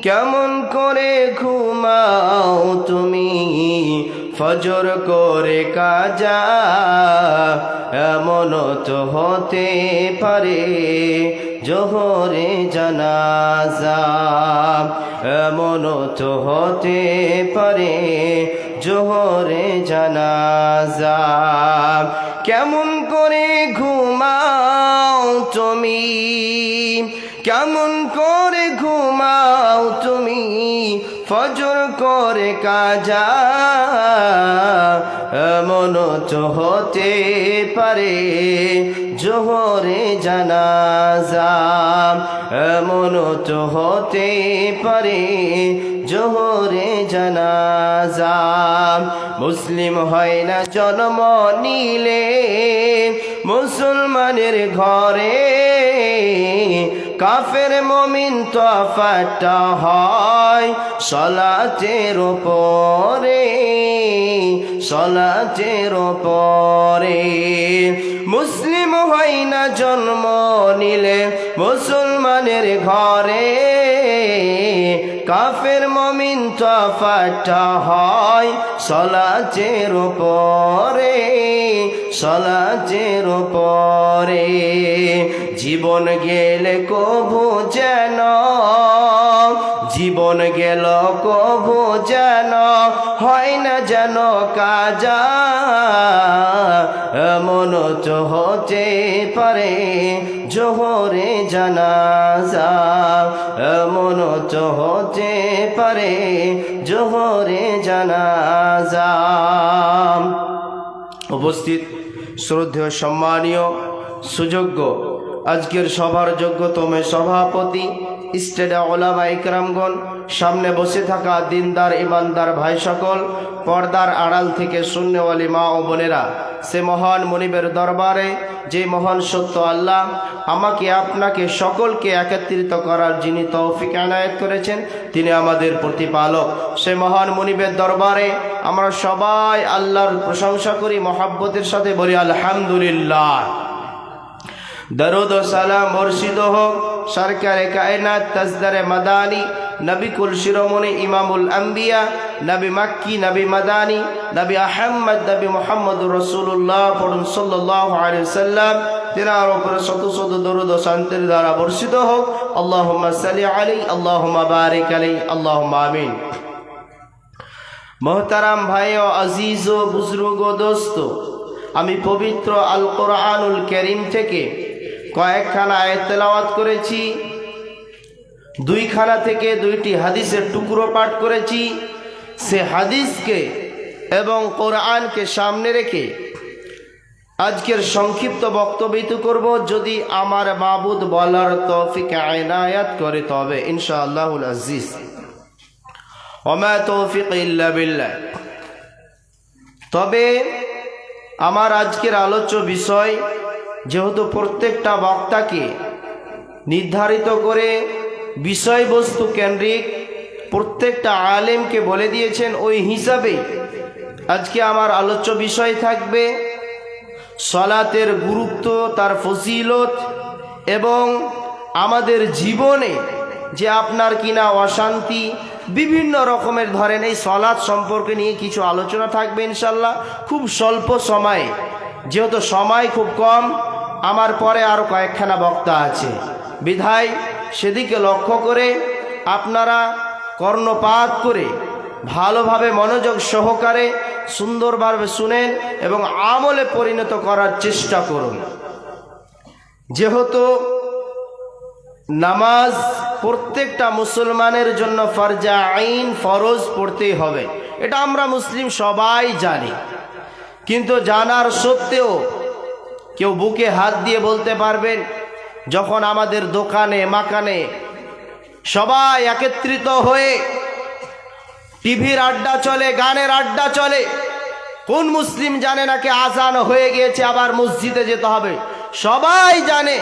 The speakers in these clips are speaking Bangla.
কেমন করে ঘুমাও তুমি ফজর করে কাজা এমন তো হতে পারে জোহরে জানাজা এমন তো হতে পারে জোহরে জানাজা কেমন করে ঘুমাও তুমি কেমন করে ঘুমাও তুমি ফজর করে কাজা এমন তো হতে পারে জোহরে জানাজা এমন তো হতে পারে জোহরে জানাজা মুসলিম হয় না জন্ম নিলে মুসলমানের ঘরে কাফের মুমিন তফাতটা হয় সালাতের উপরে সালাতের উপরে মুসলিম হয় না জন্ম নিলে মুসলমানের ঘরে কাফের মুমিন তফাতটা হয় সালাতের উপরে সালাতের উপরে জীবন গেলে কভু যেন জীবন গেল কভু যেন হয় না যেন কাজা এমন তো হতে পারে জোহরে জানাজা এমন তো হতে পারে জোহরে জানাজা উপস্থিত শ্রদ্ধেয় সম্মানীয় সুযোগ্য আজকের সভার যোগ্যতম সভাপতি স্টেডা ওলামা ইকরামগণ সামনে বসে থাকা দিনদার ইমানদার ভাই সকল পর্দার আড়াল থেকে শূন্যওয়ালী মা ও বোনেরা সে মহান মনিবের দরবারে যে মহান সত্য আল্লাহ আমাকে আপনাকে সকলকে একত্রিত করার যিনি তৌফিক এনায়েত করেছেন তিনি আমাদের প্রতিপালক সে মহান মনিবের দরবারে আমরা সবাই আল্লাহর প্রশংসা করি মহাব্বতের সাথে বলি আলহামদুলিল্লাহ দরুদ ও সালাম বর্ষিত হোক সরকারে কায়নাত তাজদারে মাদানী নবী কুল শিরোমণি ইমামুল আম্বিয়া নবী মাক্কি নবী মাদানী নবী আহমদ নবী মুহাম্মদুর রাসূলুল্লাহ পড়ুন সাল্লাল্লাহু আলাইহি সাল্লাম তিনার উপরে শত শত দরুদ ও শান্তির দ্বারা বর্ষিত হোক আল্লাহুম্মা সাল্লি আলাইহি আল্লাহুম্মা বারিক আলাইহি আল্লাহুম্মা আমিন মোহতারাম ভাই ও আজিজ ও বুজুর্গ ও দোস্ত আমি পবিত্র আল কোরআনুল কারীম থেকে কয়েকখানা আয়াত তেলাওয়াত করেছি দুইখানা থেকে দুইটি হাদিসের টুকরো পাঠ করেছি সে হাদিসকে এবং কোরআনকে সামনে রেখে আজকের সংক্ষিপ্ত বক্তব্য করব যদি আমার মাবুদ বলার তৌফিক ইনায়াত করে তবে ইনশাআল্লাহুল আজিজ ওমা তৌফিক ইল্লা বিল্লাহ তবে আমার আজকের আলোচ্য বিষয় যেহেতু প্রত্যেকটা বক্তাকে নির্ধারিত করে বিষয়বস্তু কেন্দ্রিক প্রত্যেকটা আলেমকে বলে দিয়েছেন ওই হিসাবে আজকে আমার আলোচ্য বিষয় থাকবে সালাতের গুরুত্ব তার ফজিলত এবং আমাদের জীবনে যে আপনার কিনা অশান্তি বিভিন্ন রকমের ধরেন এই সালাত সম্পর্কে নিয়ে কিছু আলোচনা থাকবে ইনশাল্লাহ খুব স্বল্প সময়ে যেহেতু সময় খুব কম আমার পরে আরও কয়েকখানা বক্তা আছে বিধায় সেদিকে লক্ষ্য করে আপনারা কর্ণপাত করে ভালোভাবে মনোযোগ সহকারে সুন্দরভাবে শুনেন এবং আমলে পরিণত করার চেষ্টা করুন যেহেতু নামাজ প্রত্যেকটা মুসলমানের জন্য ফরজে আইন ফরজ পড়তেই হবে এটা আমরা মুসলিম সবাই জানি কিন্তু জানার সত্ত্বেও কেউ বুকে হাত দিয়ে বলতে পারবেন যখন আমাদের দোকানে মাকানে সবাই একত্রিত হয়ে টিভির আড্ডা চলে গানের আড্ডা চলে কোন মুসলিম জানে না কি আজান হয়ে গিয়েছে আবার মসজিদে যেতে হবে সবাই জানে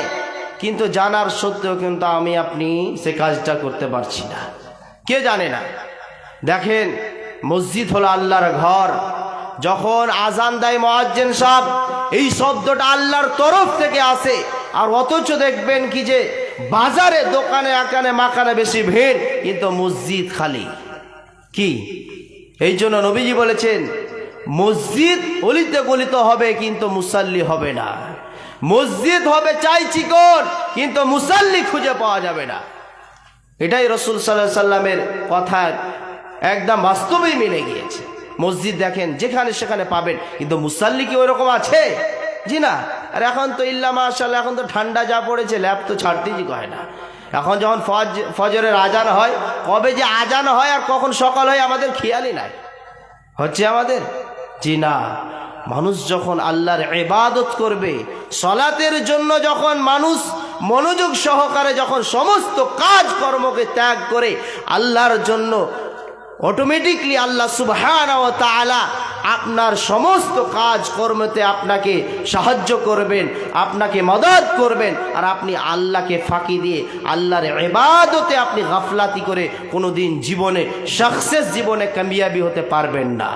কিন্তু জানার সত্ত্বেও কিন্তু আমি আপনি সে কাজটা করতে পারছি না কে জানে না দেখেন মসজিদ হলো আল্লাহর ঘর যখন আজান দেয় মুয়াজ্জিন সাহেব এই শব্দটা আল্লাহর তরফ থেকে আসে আর অথচ দেখবেন কি যে বাজারে দোকানে আকানে মাকানে বেশি ভিড়, কিন্তু মসজিদ খালি। কি এই জন্য নবীজি বলেছেন মসজিদ অলিতে গলিতে হবে কিন্তু মুসাল্লি হবে না। মসজিদ হবে চাই চিকন কিন্তু মুসাল্লি খুঁজে পাওয়া যাবে না। এটাই রাসূল সাল্লাল্লাহু আলাইহি সাল্লামের কথা একদম বাস্তবেই মিলে গিয়েছে। মসজিদ দেখেন যেখানে সেখানে পাবেন, কিন্তু মুসাল্লি কি ওইরকম আছে? জি না। আর এখন তো ইল্লা মাশাআল্লাহ, এখন তো ঠান্ডা যা পড়েছে ল্যাব তো ছাড়তেই কয় না। এখন যখন ফজরের আজান হয়, কবে যে আজান হয় আর কখন সকাল হয় আমাদের খেয়ালই নাই হচ্ছে আমাদের। জি না। মানুষ যখন আল্লাহর ইবাদত করবে, সালাতের জন্য যখন মানুষ মনোযোগ সহকারে যখন সমস্ত কাজ কর্মকে ত্যাগ করে আল্লাহর জন্য, অটোমেটিকলি আল্লাহ সুবহানাহু ওয়া তাআলা আপনার সমস্ত কাজ কর্মতে আপনাকে সাহায্য করবেন, আপনাকে মদদ করবেন। আর আপনি আল্লাহকে ফাঁকি দিয়ে আল্লাহর ইবাদতে আপনি গাফলাতি করে কোনোদিন জীবনে সাকসেস, জীবনে কামিয়াবি হতে পারবেন না।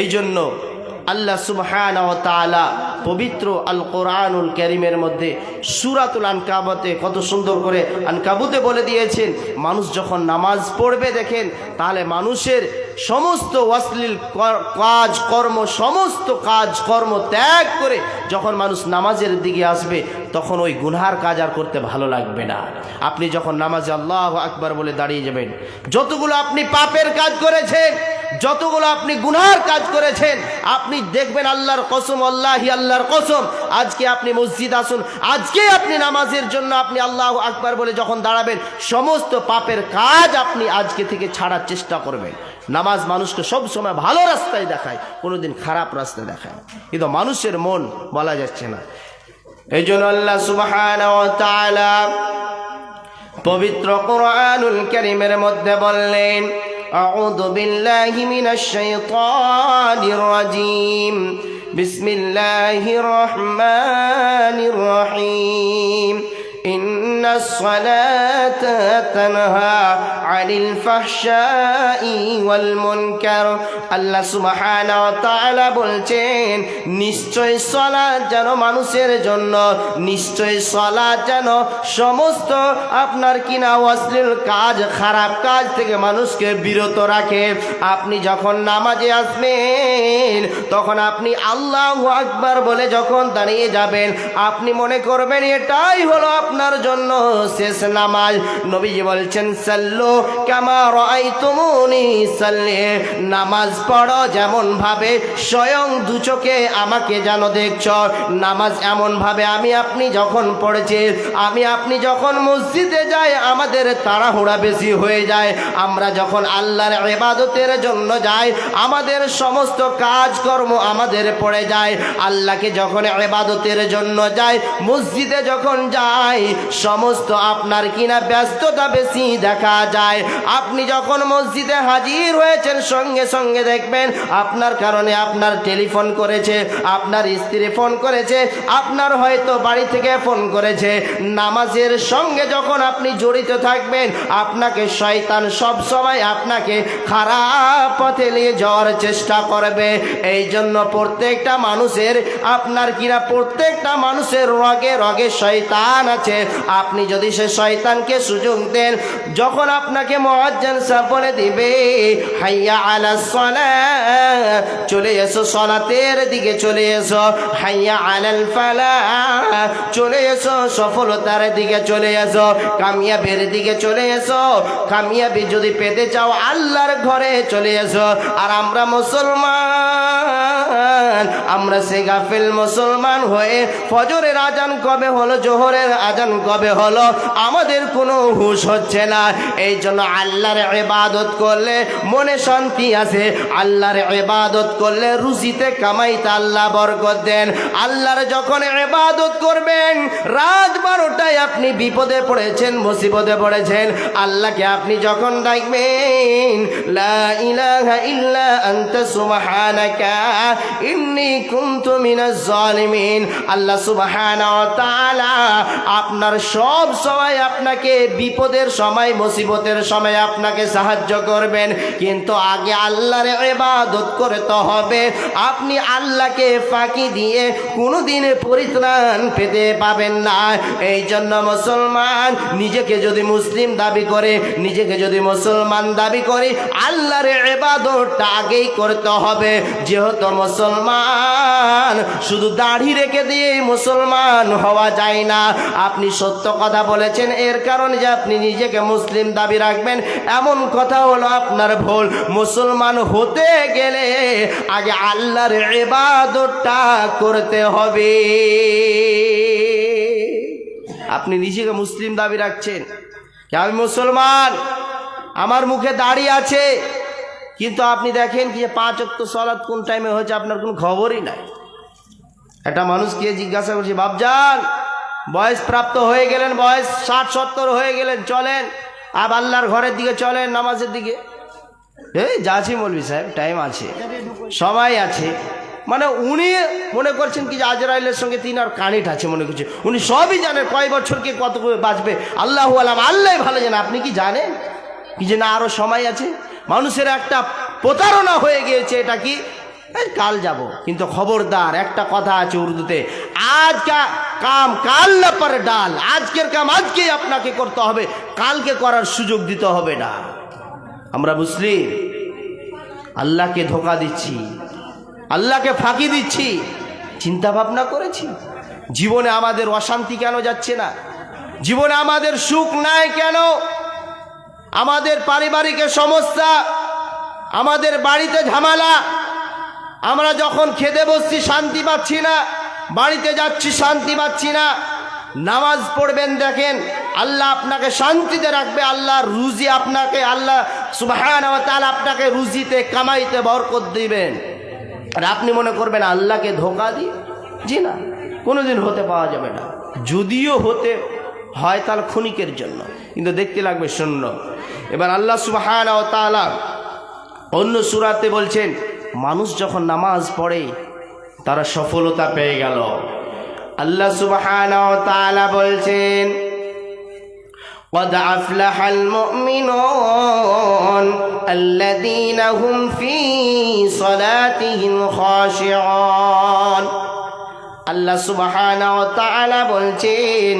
এই জন্য আল্লাহ সুবহানাহু ওয়া তাআলা পবিত্র আল কোরআনুল কারীমের মধ্যে সূরাতুল আনকাবুতে কত সুন্দর করে আনকাবুতে বলে দিয়েছেন, মানুষ যখন নামাজ পড়বে দেখেন, তাহলে মানুষের সমস্ত অশ্লীল কাজ কর্ম, সমস্ত কাজ কর্ম ত্যাগ করে যখন মানুষ নামাজের দিকে আসবে, তখন ওই গুনহার কাজ আর করতে ভালো লাগবে না। আপনি যখন নামাজে আল্লাহু আকবার বলে দাঁড়িয়ে যাবেন, যতগুলো আপনি পাপের কাজ করেছেন, যতগুলো আপনি গুনার কাজ করেছেন, আপনি দেখবেন আল্লাহর কসম, আল্লাহি আল্লাহর কসম, আজকে আপনি মসজিদ আসুন, আজকে আপনি নামাজের জন্য আপনি আল্লাহু আকবার বলে যখন দাঁড়াবেন, সমস্ত পাপের কাজ আপনি আজকে থেকে ছাড়ার চেষ্টা করবেন। নামাজ মানুষকে সব সময় ভালো রাস্তায় দেখায়, কোনোদিন খারাপ রাস্তায় দেখায়, কিন্তু মানুষের মন বলা যাচ্ছে না। এই জন্য আল্লাহ সুবহানাহু ওয়া তাআলা পবিত্র কোরআনুল কারীমের মধ্যে বললেন, আউযু বিল্লাহি মিনাশ শাইতানির রাজীম, বিসমিল্লাহির রহমানির রহিম, ইন্নাস সালাতা তানহা আনিল ফাহশাই ওয়াল মুনকার। আল্লাহ সুবহানাহু ওয়া তাআলা বলছেন, নিশ্চয় সালাত যেন মানুষের জন্য, নিশ্চয় সালাত যেন সমস্ত আপনার কিনা অশ্লীল কাজ, খারাপ কাজ থেকে মানুষকে বিরত রাখে। আপনি যখন নামাজে আসবেন, তখন আপনি আল্লাহু আকবার বলে যখন দাঁড়িয়ে যাবেন, আপনি মনে করবেন এটাই হলো আপনার জন্য শেষ নামাজ। নবীজি বলছেন, সাল্লু কামা রাআইতুমুনি সাল্লি, নামাজ পড়ো যেমন ভাবে স্বয়ং দু চোখে আমাকে যেন দেখছ। নামাজ এমন ভাবে আমি আপনি যখন পড়েছি, আমি আপনি যখন মসজিদে যাই, আমাদের তাড়াহুড়া বেশি হয়ে যায়। আমরা যখন আল্লাহর ইবাদতের জন্য যাই, আমাদের সমস্ত কাজ কর্ম আমাদের পড়ে যায়। আল্লাহকে যখন ইবাদতের জন্য যাই, মসজিদে যখন যাই, সমস্ত আপনার কিনা ব্যস্ততা বেশি দেখা যায়। আপনি যখন মসজিদে হাজির হয়েছেন, সঙ্গে সঙ্গে দেখবেন আপনার কারণে আপনার টেলিফোন করেছে, আপনার স্ত্রী ফোন করেছে, আপনার হয়তো বাড়ি থেকে ফোন করেছে। নামাজের সঙ্গে যখন আপনি জড়িত থাকবেন, আপনাকে শয়তান সব সময় আপনাকে খারাপ পথে নিয়ে যাওয়ার চেষ্টা করবে। এই জন্য প্রত্যেকটা মানুষের আপনার কিনা প্রত্যেকটা মানুষের রগে রগে শয়তান আছে। আপনি যদি সে শয়তানকে সুযোগ দেন, যখন আপনাকে মুয়াজ্জিন সাহেব বলে দিবে হাইয়া আলাস সালাত, চলে এসো সালাতের দিকে চলে এসো, হাইয়া আলাল ফালাহ, চলে এসো সফলতার দিকে চলে এসো, কামিয়াবির দিকে চলে এসো। কামিয়াবি যদি পেতে চাও আল্লাহর ঘরে চলে এসো। আর আমরা মুসলমান, আমরা সে গাফিল মুসলমান হয়ে ফজরের আজান কবে হলো, জোহরের আজান কবে হলো, আমাদের কোনো হুঁশ হচ্ছে না। এই জন্য আল্লাহর ইবাদত করলে মনে শান্তি আছে, আল্লাহর ইবাদত করলে রুজিতে কামাইতে আল্লাহ বরকত দেন। আল্লাহর যখন ইবাদত করবেন, রাত 12টায় আপনি বিপদে পড়েছেন, মুসিবতে পড়েছেন, আল্লাহকে আপনি যখন ডাকবেন, লা ইলাহা ইল্লা আনতা সুবহানাকা ইন্নী কুনতু মিনাজ জালিমিন। আল্লাহ সুবহানাহু ওয়া তাআলা আপনার সব সময় আপনাকে বিপদের সময় মুসিবতের সময় আপনাকে সাহায্য করবেন, কিন্তু আগে আল্লাহর ইবাদত করতে হবে। আপনি আল্লাহকে ফাঁকি দিয়ে কোনোদিন পরিত্রাণ পেতে পাবেন না। এই জন্য মুসলমান নিজেকে যদি মুসলিম দাবি করে, নিজেকে যদি মুসলমান দাবি করে, আল্লাহর ইবাদতটা আগেই করতে হবে। যেহেতু মুসলমান শুধু দাড়ি রেখে দিয়ে মুসলমান হওয়া যায় না। আপনি সত্য কথা বলেছেন, এর কারণে যে আপনি নিজেকে মুসলিম দাবি রাখবেন এমন কথা হলো আপনার ভুল। মুসলমান হতে গেলে আগে আল্লাহর ইবাদতটা করতে হবে। আপনি নিজেকে মুসলিম দাবি রাখছেন, আমি মুসলমান, আমার মুখে দাড়ি আছে, কিন্তু আপনি দেখেন কি 5 ওয়াক্ত সালাত কোন টাইমে হয়েছে আপনার কোনো খবরই নাই। একটা মানুষকে জিজ্ঞাসা করছি, বাপজান বয়স প্রাপ্ত হয়ে গেলেন, বয়স 60-70 হয়ে গেলেন, চলেন আব আল্লাহর ঘরের দিকে চলেন, নামাজের দিকে। এই যাচ্ছি মৌলভী সাহেব, টাইম আছে, সময় আছে। মানে উনি মনে করছেন কি যে আজরাইলের সঙ্গে তিনি আর কানেক্ট আছে মনে করছে। উনি সবই জানেন, কয় বছরকে কত বাঁচবে আল্লাহু আলাম, আল্লাহ ভালো জানে। আপনি কি জানেন কি যে না আরো সময় আছে? মানুষের একটা প্রতারণা হয়ে গিয়েছে, এটা কি কাল যাব। কিন্তু খবরদার, একটা কথা আছে উর্দুতে, আজ কা কাম কাল না পর ডাল। আজকের কাম আজকেই আপনাকে করতে হবে, কালকে করার সুযোগ দিতে হবে না। আমরা মুসলিম, আল্লাহকে ধোঁকা দিচ্ছি, আল্লাহকে ফাঁকি দিচ্ছি। চিন্তা ভাবনা করেছি জীবনে আমাদের অশান্তি কেন যাচ্ছে না? জীবনে আমাদের সুখ নাই কেন? আমাদের পারিবারিক সমস্যা, আমাদের বাড়িতে ঝামেলা, আমরা যখন খেতে বসছি শান্তি পাচ্ছি না, বাড়িতে যাচ্ছি শান্তি পাচ্ছি না। নামাজ পড়বেন, দেখেন আল্লাহ আপনাকে শান্তিতে রাখবে, আল্লাহ রুজি আপনাকে, আল্লাহ সুবহানাহু ওয়া তাআলা আপনাকে রুজিতে কামাইতে বরকত দিবেন। আর আপনি মনে করবেন আল্লাহকে ধোঁকা দিয়ে, জি না, কোনোদিন হতে পাওয়া যাবে না। যদিও হতে হয় তাহলে ক্ষণিকের জন্য, কিন্তু দেখতে লাগবে শূন্য। এবার আল্লাহ সুবহানাহু ওয়া তাআলা অন্য সূরাতে বলছেন, মানুষ যখন নামাজ পড়ে তারা সফলতা পেয়ে গেল। আল্লাহ সুবহানাহু ওয়া তাআলা বলছেন, قد أفلح المؤمنون الذين هم في صلاتهم خاشعون। আল্লাহ সুবহানাহু ওয়া তাআলা বলছেন,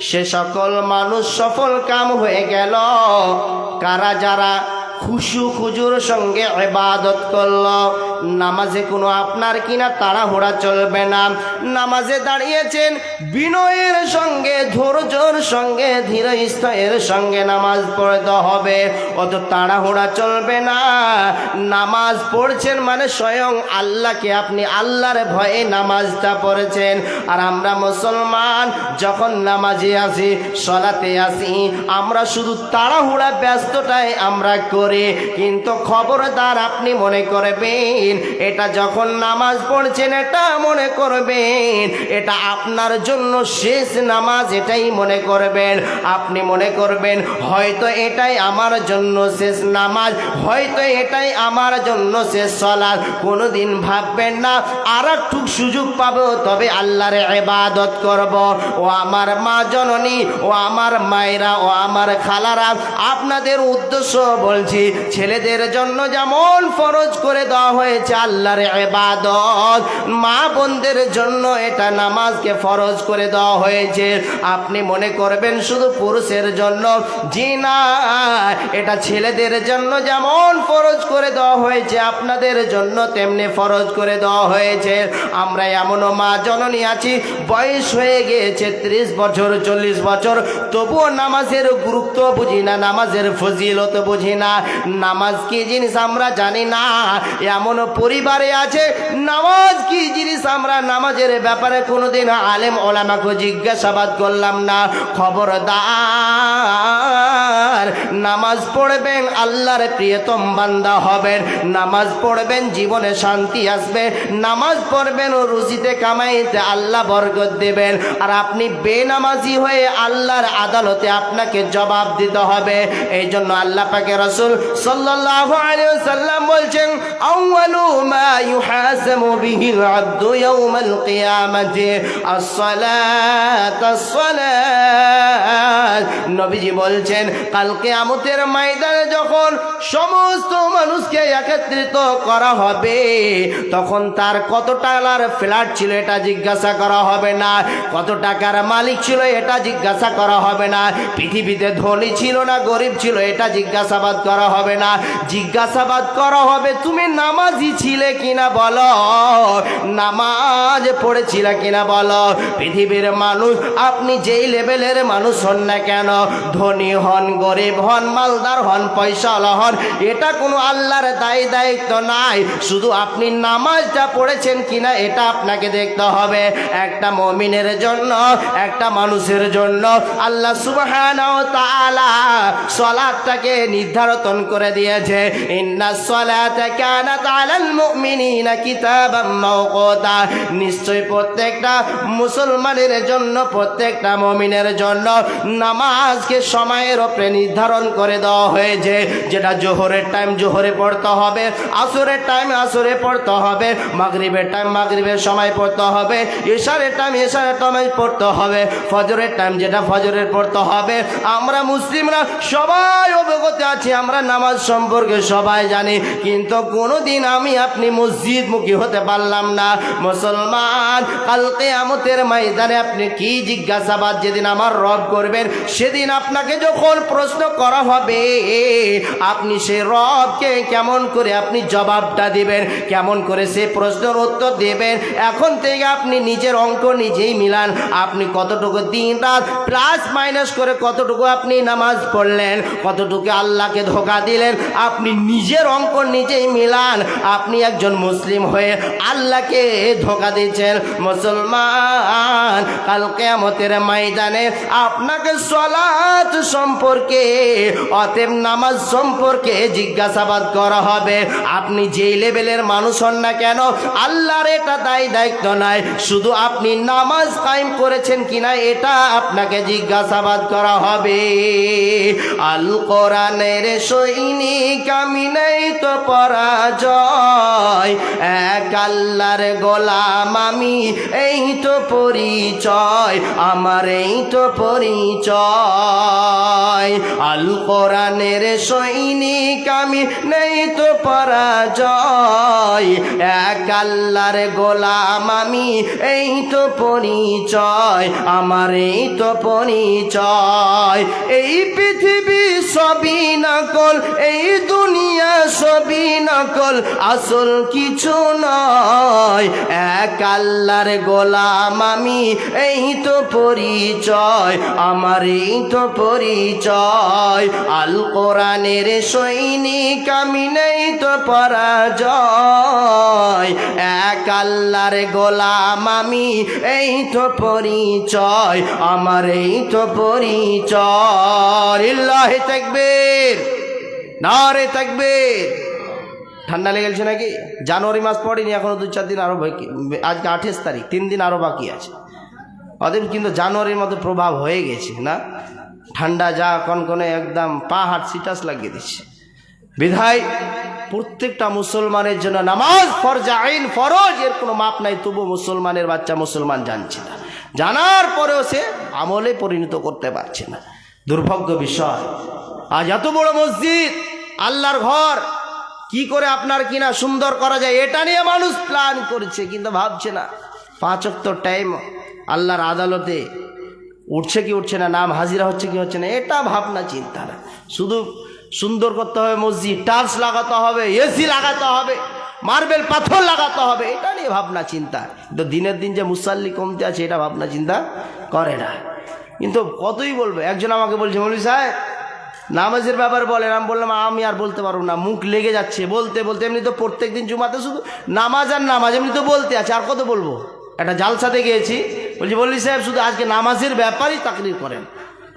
সে সকল মানুষ সফল কাম হয়ে গেল কারা যারা খুশু খুজুর সঙ্গে ইবাদত করলো। নামাজে কোনো আপনার কিনা তাড়াহুড়া চলবে না। নামাজে দাঁড়িয়েছেন বিনয়ের সঙ্গে, ধৈর্যের সঙ্গে, ধীর স্থিরের সঙ্গে নামাজ পড়তে হবে, অত তাড়াহুড়া চলবে না। নামাজ পড়ছেন মানে স্বয়ং আল্লাহকে, আপনি আল্লাহর ভয়ে নামাজটা পড়েছেন। আর আমরা মুসলমান যখন নামাজে আসি, সলাতে আসি, আমরা শুধু তাড়াহুড়া ব্যস্তটাই আমরা করি। কিন্তু খবরদার, আপনি মনে করবেন এটা যখন নামাজ পড়ছেন, এটা মনে করবেন এটা আপনার জন্য শেষ নামাজ, এটাই মনে করবেন। আপনি মনে করবেন হয়তো এটাই আমার জন্য শেষ নামাজ, হয়তো এটাই আমার জন্য শেষ সালাত। কোনোদিন ভাববেন না আর একটু সুযোগ পাবো তবে আল্লাহর ইবাদত করব। ও আমার মা জননী, ও আমার মায়েরা, ও আমার খালারা, আপনাদের উদ্দেশ্য বলছি, ছেলেদের জন্য যেমন ফরজ করে দেওয়া হয়েছে আল্লাহর ইবাদত, মা বোনদের জন্য এটা নামাজকে ফরজ করে দেওয়া হয়েছে। আপনি মনে করবেন শুধু পুরুষের জন্য, জি না, এটা ছেলেদের জন্য যেমন ফরজ করে দেওয়া হয়েছে আপনাদের জন্য তেমনি ফরজ করে দেওয়া হয়েছে। আমরা এমনও মা জননী আছি, বয়স হয়ে গিয়েছে 30 বছর 40 বছর, তবুও নামাজের গুরুত্ব বুঝি না, নামাজের ফজিলত বুঝি না, নামাজ কি জিনিস আমরা জানি না। এমন পরিবারে আছে নামাজ কি জিনিস আমরা নামাজের ব্যাপারে কোনোদিন আলেম ওলামাকে জিজ্ঞাসাবাদ করলাম না। খবরদার, নামাজ পড়বেন আল্লাহর প্রিয়তম বান্দা হবেন, নামাজ পড়বেন জীবনে শান্তি আসবে, নামাজ পড়বেন ও রুজিতে কামাইতে আল্লাহ বরকত দেবেন। আর আপনি বেনামাজি হয়ে আল্লাহর আদালতে আপনাকে জবাব দিতে হবে। এই জন্য আল্লাহ পাকের রাসূল সাল্লাল্লাহু আলাইহি ওয়াসাল্লাম বলছেন, আউয়ালু মা ইউহাসাবু বিহিল আবদু ইয়াউমাল কিয়ামাতি as-সালাত as-সালাত। নবীজি বলছেন, কাল কিয়ামতের ময়দানে যখন সমস্ত মানুষকে একত্রিত করা হবে, তখন তার কত টাকার ফ্ল্যাট ছিল এটা জিজ্ঞাসা করা হবে না, কত টাকার মালিক ছিল এটা জিজ্ঞাসা করা হবে না, পৃথিবীতে ধনী ছিল না গরিব ছিল এটা জিজ্ঞাসাবাদ করা হবে না। জিজ্ঞাসাবাদ করা হবে তুমি নামাজি ছিলে কিনা বলো, নামাজ পড়েছিলে কিনা বলো। পৃথিবীর মানুষ আপনি যেই লেভেলের মানুষ হন না কেন, ধনী হন গরিব হন মালদার হন পয়সাওয়ালা হন, এটা কোনো আল্লাহর দায়িত্ব নাই। শুধু আপনি নামাজটা পড়েছেন কিনা এটা আপনাকে দেখতে হবে। একটা মুমিনের জন্য, একটা মানুষের জন্য আল্লাহ সুবহানাহু ওয়া তাআলা সালাতটাকে নির্ধারণ করে দিয়েছে। ইন্নাস সালাতা কানাত আলাল মুমিনিনা কিতাবাম মাওকুতা। নিশ্চয় প্রত্যেকটা মুসলমানের জন্য, প্রত্যেকটা মুমিনের জন্য নামাজকে সময়ের উপরে নির্ধারণ করে দেওয়া হয়েছে। যেটা জোহরের টাইম জোহরে পড়তে হবে, আসরের টাইম আসরে পড়তে হবে, মাগরিবের টাইম মাগরিবের সময় পড়তে হবে, ইশারের টাইম ইশারের সময় পড়তে হবে, ফজরের টাইম যেটা ফজরের পড়তে হবে। আমরা মুসলিমরা সবাই অবগত আছি, আমরা নামাজ সম্পর্কে সবাই জানি, কিন্তু কোনোদিন আমি আপনি মসজিদমুখী হতে পারলাম না। মুসলমান, কাল কিয়ামতের ময়দানে আপনি কি জিজ্ঞাসাবাদ যেদিন আমার রব করবেন, সেদিন আপনাকে যখন প্রশ্ন করা হবে, আপনি সেই রবকে কেমন করে আপনি জবাবটা দিবেন, কেমন করে সেই প্রশ্নের উত্তর দেবেন। এখন থেকে আপনি নিজের অঙ্ক নিজেই মিলান। আপনি কতটুকু দিন রাত প্লাস মাইনাস করে কতটুকু আপনি নামাজ পড়লেন, কতটুকু আল্লাহকে ধোঁকা দিলেন, আপনি নিজের অঙ্ক নিজেই মিলান। আপনি একজন মুসলিম হয়ে আল্লাহকে ধোঁকা দিচ্ছেন। মুসলমান, কাল কিয়ামতের ময়দানে আপনাকে সালাত সম্পর্কে, অতএব নামাজ সম্পর্কে জিজ্ঞাসাবাদ করা হবে। আপনি যেই লেভেলের মানুষ হন না কেন, আল্লাহর এটা দায়িত্ব নাই। শুধু আপনি নামাজ কায়েম করেছেন কিনা এটা আপনাকে জিজ্ঞাসাবাদ করা হবে। আল কোরআনের সৈনিক আমি নাই তো পরাজয়, এক আল্লাহর গোলাম আমি, এই তো পরিচয় আমার, এই তো পরিচয়। আল কোরআনের সৈনিক আমি নেই তো পরাজয়, এক আল্লাহর গোলাম আমি, এই তো পরিচয় আমার, এই তো পরিচয়। এই পৃথিবী সবই নকল, এই দুনিয়া সবই নকল, আসল কিছু নয়। এক আল্লাহর গোলাম আমি, এই তো পরিচয় আমার, এই তো পরিচয়। আল কোরআনের সৈনিক আমি নেই তো পরাজয়, এক আল্লাহর গোলাম আমি, এই তো পরিচয় আমার, এই তো পরিচয়। লিল্লাহি তাকবীর, নারে তাকবীর। ঠান্ডা লেগেছে নাকি? জানুয়ারি মাস পড়েনি এখনো, 2-4 দিন আরো বাকি। আজকে 28 তারিখ, 3 দিন আরো বাকি আছে। ওদের কিন্তু জানুয়ারির মতো প্রভাব হয়ে গেছে না, ঠান্ডা যা কনকনে একদম পা হাত সিটাস লাগিয়ে দিচ্ছে। বিধায় প্রত্যেকটা মুসলমানের জন্য নামাজ ফরজ আইন, ফরজ, এর কোনো মাপ নাই। তবু মুসলমানের বাচ্চা মুসলমান জানছে না, জানার পরেও সে আমলে পরিণত করতে পারছে না। দুর্ভাগ্য বিষয়। আজ এত বড় মসজিদ, আল্লাহর ঘর, কি করে আপনার কিনা সুন্দর করা যায় এটা নিয়ে মানুষ প্ল্যান করছে, কিন্তু ভাবছে না 5 ওয়াক্ত টাইম আল্লাহর আদালতে উঠছে কি উঠছে না, নাম হাজিরা হচ্ছে কি হচ্ছে না, এটা ভাবনা চিন্তা না। শুধু সুন্দর করতে হবে মসজিদ, টাইলস লাগাতে হবে, এসি লাগাতে হবে, মার্বেল পাথর লাগাতে হবে, এটা নিয়ে ভাবনা চিন্তা। কিন্তু দিনের দিন যে মুসাল্লি কমতে আছে এটা ভাবনা চিন্তা করে না। কিন্তু কতই বলবে। একজন আমাকে বলছে, মৌলভী সাহেব নামাজের ব্যাপারে বলেন। আমি বললাম আমি আর বলতে পারবো না, মুখ লেগে যাচ্ছে বলতে বলতে। এমনি তো প্রত্যেক দিন জুমাতে শুধু নামাজ আর নামাজ, এমনি তো বলতে আছে, আর কত বলবো। একটা জালসাতে গিয়েছি, বলছি মৌলভী সাহেব শুধু আজকে নামাজের ব্যাপারেই তাকরির করেন।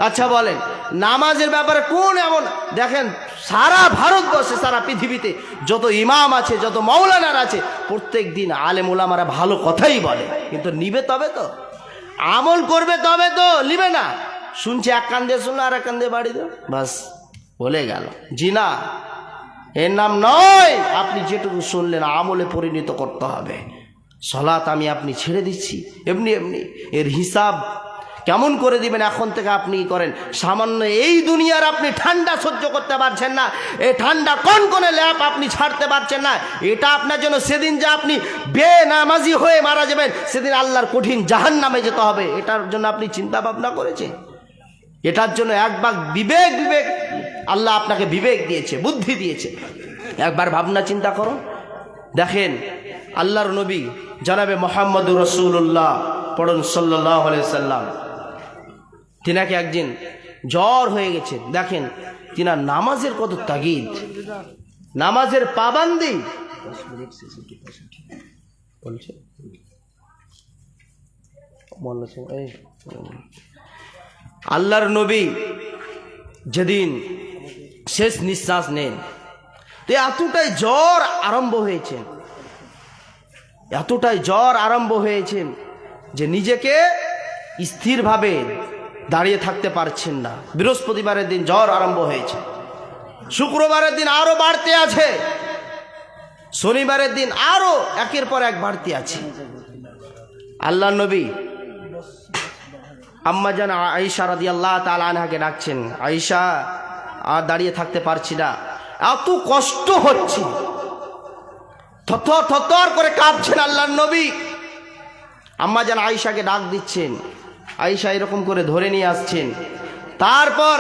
আচ্ছা বলেন, নামাজের ব্যাপারে কোন এমন, দেখেন সারা ভারতবর্ষে সারা পৃথিবীতে যত ইমাম আছে, যত মৌলানার আছে, প্রত্যেক দিন আলেম ওলামারা ভালো কথাই বলে, কিন্তু নিবে তবে তো, আমল করবে তবে তো, নিবে না। শুনছে এক কান দিয়ে শুনলো আর এক কান দিয়ে বাড়ি দাও, বাস বলে গেল। জি না, এর নাম নয়। আপনি যেটুকু শুনলেন আমলে পরিণত করতে হবে। সলাত আমি আপনি ছেড়ে দিচ্ছি এমনি এমনি, এর হিসাব কেমন করে দিবেন এখন থেকে আপনি করেন। সামান্য এই দুনিয়ার আপনি ঠান্ডা সহ্য করতে পারছেন না, এই ঠান্ডা কনকনে ল্যাপ আপনি ছাড়তে পারছেন না, এটা আপনার জন্য সেদিন যে আপনি বেনামাজি হয়ে মারা যাবেন, সেদিন আল্লাহর কঠিন জাহান্নামে যেতে হবে, এটার জন্য আপনি চিন্তা ভাবনা করেছেন? এটার জন্য একবার বিবেক আল্লাহ আপনাকে বিবেক দিয়েছে, বুদ্ধি দিয়েছে, একবার ভাবনা চিন্তা করুন। দেখেন আল্লাহর নবী জনাবে মুহাম্মদুর রাসূলুল্লাহ পড়ুন সাল্লাল্লাহু আলাইহি সাল্লাম, তিনাকে একদিন জ্বর হয়ে গেছে। দেখেন তিনার নামাজের কত তাগিদ, নামাজের পাবান্দি। আল্লাহর নবী যেদিন শেষ নিঃশ্বাস নেন, তো এতটাই জ্বর আরম্ভ হয়েছে, এতটাই জ্বর আরম্ভ হয়েছে যে নিজেকে স্থিরভাবে দাঁড়িয়ে থাকতে পারছেন না। বৃহস্পতিবারের দিন জ্বর আরম্ভ হয়েছে, শুক্রবারের দিন আরো বাড়তে আছে, শনিবারের দিন আরো একের পর এক বাড়তে আছে। আল্লাহ নবী আম্মা জান আয়েশা রাদিয়াল্লাহু তাআলা আনহাকে ডাকছেন, আয়েশা আর দাঁড়িয়ে থাকতে পারছি না, এত কষ্ট হচ্ছে, থরথর থরথর করে কাঁপছেন আল্লাহর নবী। আম্মা জান আয়েশাকে ডাক দিচ্ছেন, আয়েশা এরকম করে ধরে নিয়ে আসছেন। তারপর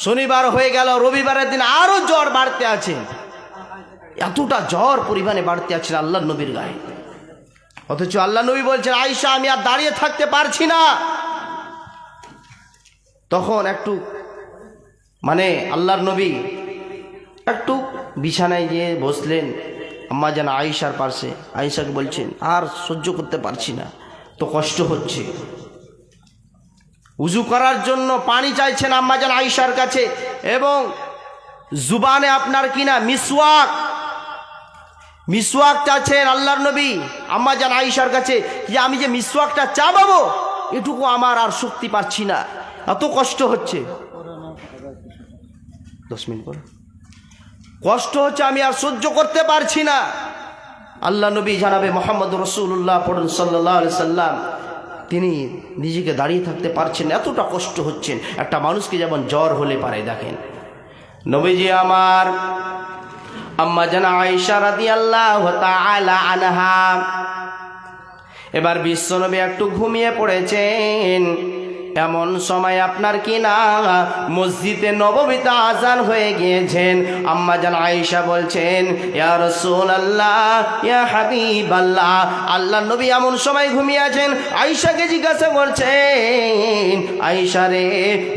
শনিবার হয়ে গেল, রবিবারের দিন আরো জ্বর বাড়তে আছে, এতটা জ্বর পরিমাণে বাড়তে আছে আল্লাহর নবীর গায়ে। অথচ আল্লাহ নবী বলছেন, আয়েশা আমি আর দাঁড়িয়ে থাকতে পারছি না। তখন একটু আল্লাহর নবী একটু বিছানায় গিয়ে বসলেন আম্মা জান আয়েশার পাশে। আয়েশাকে বলছেন, আর সহ্য করতে পারছি না, তো কষ্ট হচ্ছে। উজু করার জন্য পানি চাইছেন আম্মা জান আয়েশার কাছে, এবং জুবানে আপনার কিনা মিসওয়াক চাচ্ছেন আল্লাহর নবী আম্মা জান আয়েশার কাছে, যে আমি যে মিসওয়াকটা চাবাবো এটুকু আমার আর শক্তি পাচ্ছি না, এত কষ্ট হচ্ছে। 10 মিনিট পর কষ্ট হচ্ছে, আমি আর সহ্য করতে পারছি না। আল্লাহ নবী জানাবে মুহাম্মদুর রাসূলুল্লাহ পড়ুন সাল্লাল্লাহু আলাইহি সাল্লাম, তিনি নিজেকে দাঁড়িয়ে থাকতে পারছেন, এতটা কষ্ট হচ্ছেন। একটা মানুষকে যেমন জ্বর হলে পারে, দেখেন নবীজি আমার আম্মা জান আয়েশা রাদিয়াল্লাহু তাআলা আনহা এবার বিশ্বনবী একটু ঘুমিয়ে পড়েছেন। এমন সময় আপনার কিনা মসজিদে নববীতে আজান হয়ে গিয়েছেন। আম্মা জান আয়েশা বলছেন, ইয়া রাসূলুল্লাহ, ইয়া হাবিবাল্লাহ, আল্লাহ নবী এমন সময় ঘুমিয়ে আছেন। আয়েশাকে জিজ্ঞাসা করছেন, আয়েশা রে,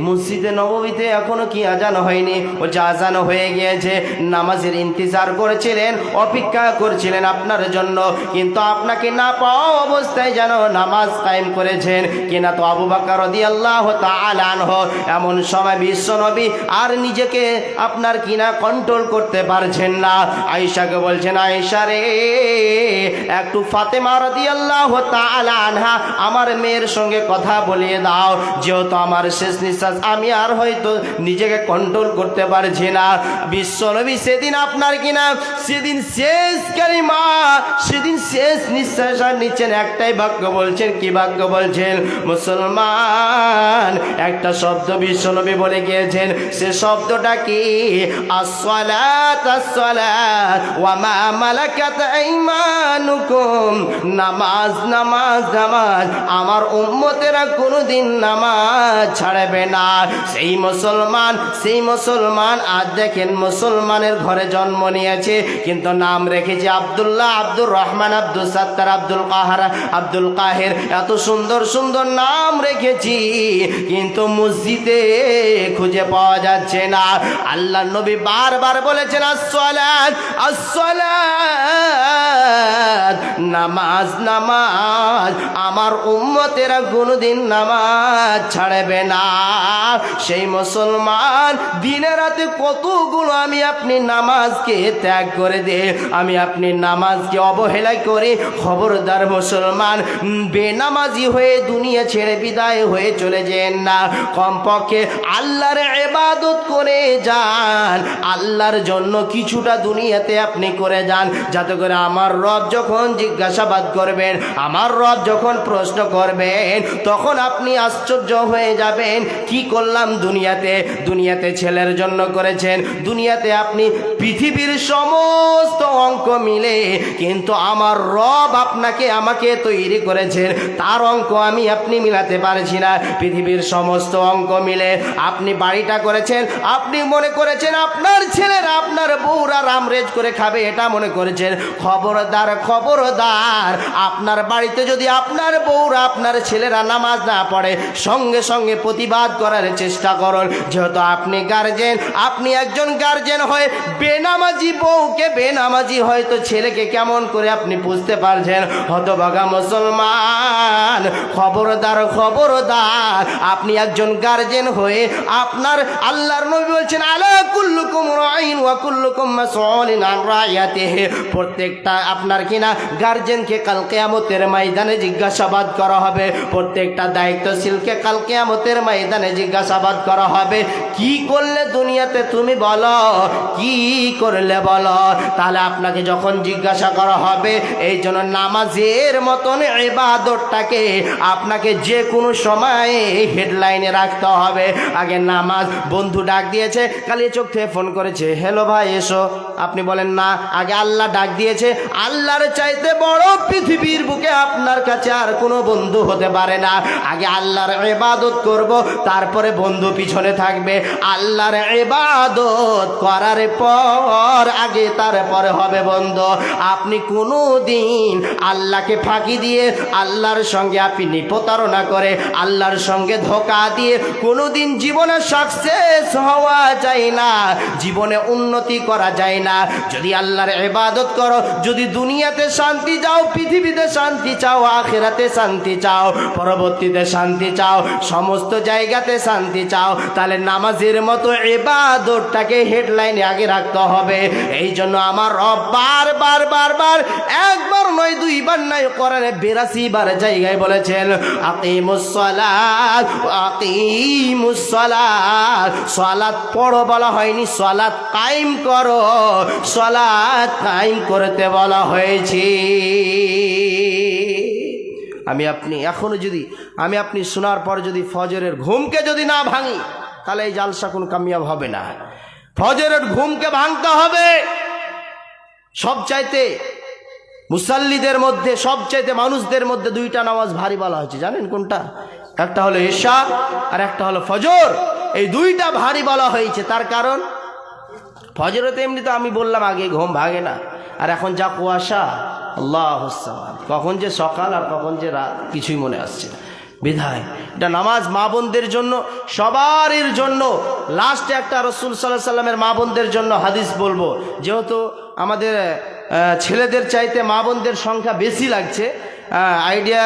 মসজিদে নববীতে এখনো কি আজান হয়নি? বলছে আজান হয়ে গিয়েছে। নামাজের ইন্তজার করেছিলেন, অপেক্ষা করছিলেন আপনার জন্য, কিন্তু আপনাকে না পাওয়া অবস্থায় যেন নামাজ কায়েম করেছেন কিনা তো আবু বকর রাদিয়াল্লাহু তাআলা আনহু। এমন সময় বিশ্বনবী আর নিজেকে আপনার কিনা কন্ট্রোল করতে পারছেন না। আয়েশাকে বলছেন, আয়েশা রে, একটু ফাতেমা রাদিয়াল্লাহু তাআলা আনহা আমার মেয়ের সঙ্গে কথা বলিয়ে দাও, যেহেতু আমার শেষ নিঃশ্বাস, আমি আর হয়তো নিজেকে কন্ট্রোল করতে পারছি না। বিশ্বনবী সেদিন আপনার কিনা সেদিন শেষ কালিমা, সেদিন শেষ নিঃশ্বাস আর নিচ্ছেন, একটাই বাক্য বলছেন। কি বাক্য বলছেন? মুসলমান, একটা শব্দ বিশ্বনবী বলে গিয়েছেন। সে শব্দটা কি? আসসালাত আসসালাত ওয়া মা মালাকাত আইমানুকুম। নামাজ নামাজ নামাজ, আমার উম্মতেরা কোনোদিন নামাজ ছাড়বে না। সেই মুসলমান আজ দেখেন মুসলমানের ঘরে জন্ম নিয়েছে, কিন্তু নাম রেখেছে আব্দুল্লাহ, আব্দুর রহমান, আব্দুল সাত্তার, আব্দুল কাহের। এত সুন্দর সুন্দর নাম রেখেছি, কিন্তু মসজিদে খুঁজে পাওয়া যাচ্ছে না। আল্লাহ নবী বারবার বলেছেন আসসালাত আসসালাত, নামাজ নামাজ, আমার উম্মতেরা কোনোদিন নামাজ ছাড়বে না। সেই মুসলমান দিনে রাতে কতগুলো আমি আপনি নামাজকে ত্যাগ করে দে, আমি আপনি নামাজকে অবহেলা করে, খবরদার মুসলমান বেনামাজি হয়ে দুনিয়া ছেড়ে বিদায় হয়ে চলে যেন না। কমপক্ষে আল্লাহর ইবাদত করে যান, আল্লাহর জন্য কিছুটা দুনিয়াতে আপনি করে যান, যাতে করে আমার রব যখন জিজ্ঞাসাবাদ করবেন, আমার রব যখন প্রশ্ন করবেন, তখন আপনি আশ্চর্য হয়ে যাবেন কি করলাম দুনিয়াতে। দুনিয়াতে ছেলের জন্য করেছেন, দুনিয়াতে আপনি পৃথিবীর সমস্ত অঙ্ক মিলে, কিন্তু আমার রব আপনাকে আমাকে তৈরি করেছেন, তার অঙ্ক আমি আপনি মিলাতে পারছি না। পৃথিবীর সমস্ত অঙ্ক মিলে আপনি বাড়িটা করেছেন, আপনি মনে করেছেন আপনার ছেলেরা আপনার বউরা রামরেজ করে খাবে, এটা মনে করেছেন। খবরদার খবরদার, আপনার বাড়িতে যদি আপনার বউরা আপনার ছেলেরা নামাজ না পড়ে, সঙ্গে সঙ্গে প্রতিবাদ করার চেষ্টা করুন। যেহেতু আপনি গার্জেন, আপনি একজন গার্জেন হয়ে বেনামাজি বউকে, বেনামাজি হয়তো ছেলেকে কেমন করে আপনি বুঝতে পারছেন। হতভাগা মুসলমান, খবরদার খবরদার, আপনি একজন গার্জেন হয়ে আপনার আল্লাহর নবী বলছেন আলা কুল্লুকুম রাইন ওয়া কুল্লুকুম মাসউলুন আন রাইয়াতিহি, প্রত্যেকটা আপনার কিনা গার্জেনকে কাল কিয়ামতের ময়দানে জিজ্ঞাসাবাদ করা হবে, প্রত্যেকটা দায়িত্বশীলকে কাল কিয়ামতের ময়দানে জিজ্ঞাসাবাদ করা হবে। কি করলে দুনিয়াতে তুমি বলো, কি করলে বলো। তাহলে আপনাকে যখন জিজ্ঞাসা করা হবে, এই জন্য নামাজের মতন ইবাদতটাকে আপনাকে যে কোনো সময় হেডলাইনে রাখতে হবে। আগে নামাজ, বন্ধু ডাক দিয়েছে, কালিয়ে চোখ থেকে ফোন করেছে, হ্যালো ভাই এসো, আপনি বলেন না, আগে আল্লাহ ডাক দিয়েছে। আল্লাহর চাইতে বড় পৃথিবীর বুকে আপনার কাছে আর কোনো বন্ধু হতে পারে না। আগে আল্লাহর ইবাদত করব, তারপরে বন্ধু পিছনে থাকবে। আল্লাহর ইবাদত করার পর আগে তারপরে হবে বন্ধু। আপনি কোনো দিন আল্লাহকে ফাঁকি দিয়ে, আল্লাহর সঙ্গে আপনি প্রতারণা করে, আল্লাহর সঙ্গে ধোঁকা দিয়ে কোনো দিন জীবনে সাকসেস হওয়া যায় না, জীবনে উন্নতি করা যায় না। যদি আল্লাহর ইবাদত করো, যদি দুনিয়াতে শান্তি চাও, পৃথিবীতে শান্তি চাও, আখিরাতে শান্তি চাও, পরবর্তীতে শান্তি চাও, সমস্ত জায়গাতে শান্তি চাও, তাহলে নামাজের মতো ইবাদতটাকে হেডলাইনে আগে রাখতে হবে। এই জন্য আমার রব বারবার বারবার, একবার নয় দুইবার নয়, কোরআনে 82 বার জায়গায় বলেছেন আকিমুস সালাত আকিমুস সালাত, সালাত পড়ো বলা হয়নি, সালাত কায়েম করো, সালাত কায়েম করতে বলা হয়েছে। আমি আপনি এখনো যদি আমি আপনি শোনার পর যদি ফজরের ঘুমকে যদি না ভাঙি, তাহলে এই জালসা কোন কামিয়াব হবে না। ফজরের ঘুমকে ভাঙতে হবে। সবচাইতে মুসাল্লিদের মধ্যে, সবচাইতে মানুষদের মধ্যে দুইটা নামাজ ভারী বলা হয়েছে, জানেন কোনটা? একটা হলো ইশা আর একটা হলো ফজর। এই দুইটা ভারী বলা হয়েছে। তার কারণ ফজরতে এমনি তো আমি বললাম আগে ঘুম ভাঙে না, আর এখন যা কুয়াশা, আল্লাহু সামাদ, কখন যে সকাল আর কখন যে রাত কিছুই মনে আসছে না। বিধায় এটা নামাজ মা বোনদের জন্য, সবারই জন্য। লাস্টে একটা রাসূল সাল্লাল্লাহু আলাইহি সাল্লামের মা বোনদের জন্য হাদিস বলবো, যেহেতু আমাদের ছেলেদের চাইতে মা বোনদের সংখ্যা বেশি লাগছে আইডিয়া,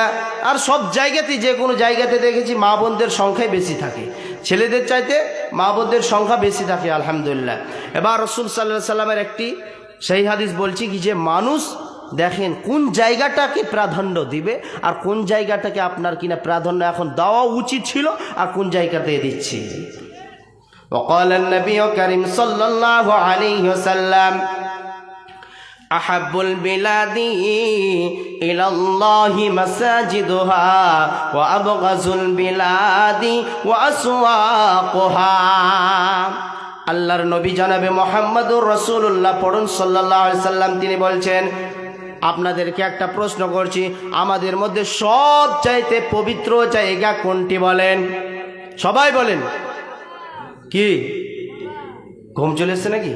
আর সব জায়গাতেই যে কোনো জায়গাতে দেখেছি মা বোনদের সংখ্যাই বেশি থাকে, ছেলেদের চাইতে মা বোনদের সংখ্যা বেশি থাকে আলহামদুলিল্লাহ। এবার রাসূল সাল্লাল্লাহু আলাইহি সাল্লামের একটি সেই হাদিস বলছি কি, যে মানুষ দেখেন কোন জায়গাটাকে প্রাধান্য দিবে আর কোন জায়গাটাকে আপনার কিনা প্রাধান্য এখন দেওয়া উচিত ছিল আর কোন জায়গাতে দিচ্ছি। وقال النبي الكريم صلى الله عليه وسلم أحب البلاد إلى الله مساجدها وأبغض البلاد وأسواقها। আল্লাহর নবী জনাবে মুহাম্মদুর রাসূলুল্লাহ পড়ুন সাল্লাল্লাহু আলাইহি সাল্লাম, তিনি বলছেন আপনাদেরকে একটা প্রশ্ন করছি, আমাদের মধ্যে সবচাইতে পবিত্র জায়গা কোনটি বলেন? সবাই বলেন। কি ঘুম চলে এসছে নাকি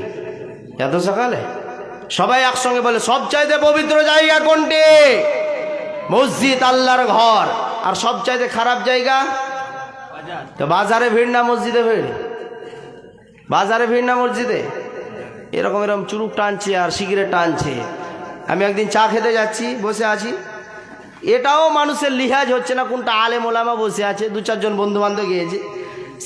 এত সকালে? সবাই একসঙ্গে বলে সবচাইতে পবিত্র জায়গা কোনটি? মসজিদ, আল্লাহর ঘর। আর সবচাইতে খারাপ জায়গা তো বাজারে ভিড় না মসজিদে ভিড়? বাজারে ভিড় না মসজিদে? এরকম এরকম চুরুক টানছে আর সিগারেট টানছে। আমি একদিন চা খেতে যাচ্ছি, বসে আছি, এটাও মানুষের লিহাজ হচ্ছে না কোনটা আলেম ওলামা বসে আছে, দু চারজন বন্ধু বান্ধব গিয়েছে,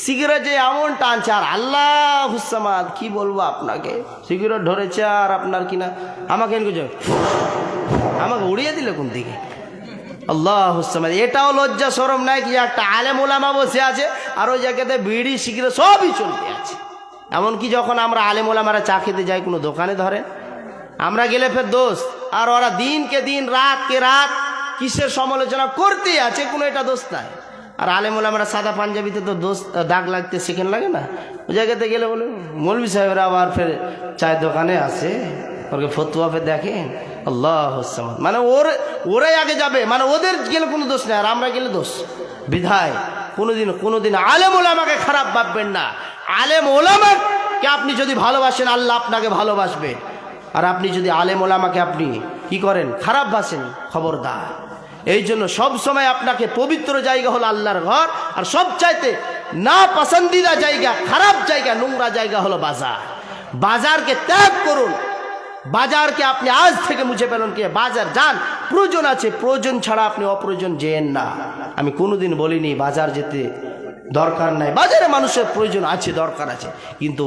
সিগারেট যে এমন টানছে, আর আল্লাহ হুসামাদ কি বলবো আপনাকে, সিগারেট ধরেছে আর আপনার কিনা আমাকে আমাকে উড়িয়ে দিলে কোন দিকে, আল্লাহ হুসামাদ। এটাও লজ্জা শরম নাই কি একটা আলেম ওলামা বসে আছে আর ওই জায়গাতে বিড়ি সিগারেট সবই চলতে আছে। এমনকি যখন আমরা আলেম ওলামারা চা খেতে যাই কোনো দোকানে ধরেন, আমরা গেলে ফের দোষ, আর ওরা দিনকে দিন রাতকে রাত কিসের সমালোচনা করতেই আছে, কোনো এটা দোষ নাই। আর আলেম ওলামারা সাদা পাঞ্জাবিতে তো দোষ দাগ লাগতে সেকেন্ড লাগে না, ওই জায়গাতে গেলে বলে মৌলভী সাহেবরা আবার ফের চায়ের দোকানে আসে, ওকে ফতুয়া ফের দেখেন, আল্লাহ মানে ওরাই আগে যাবে, মানে ওদের গেলে কোনো দোষ নেই আর আমরা গেলে দোষ। বিধায় কোনোদিন আলেম ওলামাকে খারাপ ভাববেন না। আলেম ওলামাকে আপনি যদি ভালোবাসেন, আল্লাহ আপনাকে ভালোবাসবে। আর আপনি যদি আলেম ওলামাকে আপনি কি করেন, খারাপ বাসেন, খবরদার। এই জন্য সব সময় আপনাকে পবিত্র জায়গা হলো আল্লাহর ঘর, আর সবচাইতে না পছন্দিদা জায়গা, খারাপ জায়গা, নোংরা জায়গা হলো বাজার। বাজারকে ত্যাগ করুন, বাজারকে আপনি আজ থেকে মুছে ফেলুন। কে বাজার যান, প্রয়োজন আছে, প্রয়োজন ছাড়া আপনি অপ্রয়োজন যেন না। আমি কোনোদিন বলিনি বাজার যেতে দরকার নাই, বাজারে মানুষের প্রয়োজন আছে, দরকার আছে, কিন্তু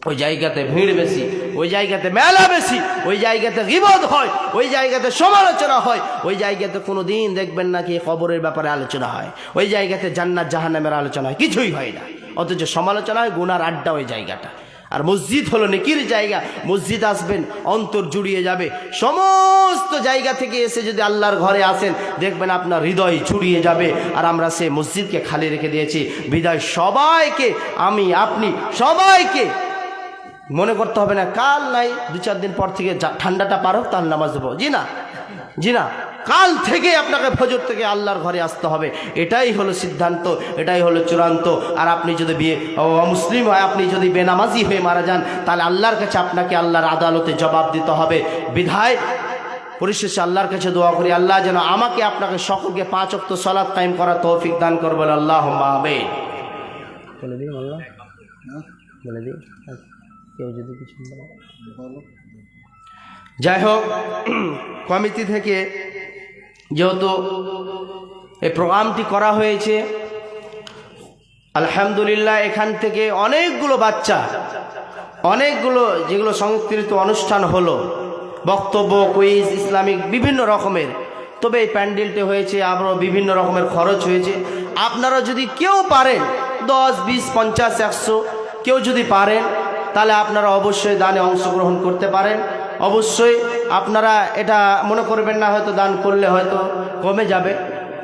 ওই জায়গাতে ভিড় বেশি, ওই জায়গাতে মেলা বেশি, ওই জায়গাতে গীবত হয়, ওই জায়গাতে সমালোচনা হয়, ওই জায়গাতে কোনো দিন দেখবেন না কি কবরের ব্যাপারে আলোচনা হয়, ওই জায়গাতে জান্নাত জাহান্নামের আলোচনা হয়, কিছুই হয় না, অথচ সমালোচনা হয়, গুনার আড্ডা ওই জায়গাটা। আর মসজিদ হলো নেকির জায়গা, মসজিদ আসবেন অন্তর জুড়িয়ে যাবে। সমস্ত জায়গা থেকে এসে যদি আল্লাহর ঘরে আসেন, দেখবেন আপনার হৃদয় জুড়িয়ে যাবে। আর আমরা সে মসজিদকে খালি রেখে দিয়েছি, বিদায় সবাইকে, আমি আপনি সবাইকে মনে করতে হবে না কাল নাই 2-4 দিন পর থেকে ঠান্ডাটা পার হোক তার নামাজ দেবো, জি না, কাল থেকে আপনাকে ফজর থেকে আল্লাহর ঘরে আসতে হবে। এটাই হলো সিদ্ধান্ত, এটাই হলো চূড়ান্ত। আর আপনি যদি অমুসলিম হয়, আপনি যদি বেনামাজি হয়ে মারা যান, তাহলে আল্লাহর কাছে আপনাকে আল্লাহর আদালতে জবাব দিতে হবে। বিধায় পরিশেষে আল্লাহর কাছে দোয়া করি, আল্লাহ যেন আমাকে আপনাকে সকলকে 5 ওয়াক্ত সালাত কায়েম করার তৌফিক দান করবেন, আল্লাহুম্মা আমিন। বলে দিন আল্লাহ, বলে দিন কেউ যদি কিছু বলে। যাই হোক, কমিটি থেকে যেহেতু এই প্রোগ্রামটি করা হয়েছে, আলহামদুলিল্লাহ, এখান থেকে অনেকগুলো বাচ্চা, অনেকগুলো যেগুলো সংস্কৃত অনুষ্ঠান হলো, বক্তব্য, কুইজ, ইসলামিক বিভিন্ন রকমের, তবে এই প্যান্ডেলটি হয়েছে, আবারও বিভিন্ন রকমের খরচ হয়েছে। আপনারা যদি কেউ পারেন 10, 20, 50, 100 কেউ যদি পারেন, তাহলে আপনারা অবশ্যই দানে অংশগ্রহণ করতে পারেন। অবশ্যই আপনারা এটা মনে করবেন না হয়তো দান করলে হয়তো কমে যাবে,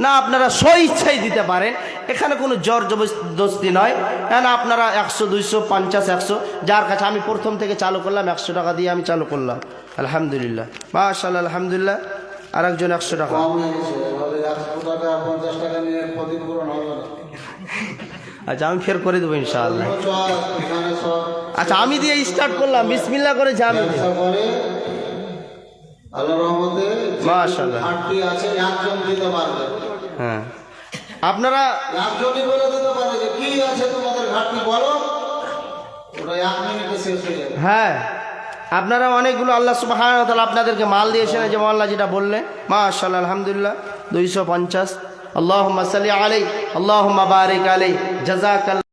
না, আপনারা স্বইচ্ছাই দিতে পারেন, এখানে কোনো জোর জবরদস্তি নয়। কেন আপনারা 100, 200, 50, 100 যার কাছে, আমি প্রথম থেকে চালু করলাম 100 টাকা দিয়ে আমি চালু করলাম, আলহামদুলিল্লাহ, মাশাআল্লাহ, আলহামদুলিল্লাহ। আর একজন 100 টাকা, আচ্ছা আমি ফের করে দেবো ইনশাআল্লাহ। আচ্ছা আমি দিয়ে স্টার্ট করলাম, বিসমিল্লাহ করে আমি মাশাআল্লাহ। হ্যাঁ, আপনারা হ্যাঁ, আপনারা অনেকগুলো আল্লাহ সুবহানাহু ওয়া তাআলা আপনাদেরকে মাল দিয়েছেন, যে আল্লাহ যেটা বললে, মাশাআল্লাহ, আলহামদুলিল্লাহ, 250। আল্লাহুম্মা সাল্লি আলাইহি, আল্লাহুম্মা বারিক আলাইহি, জাযাকাল্লাহ।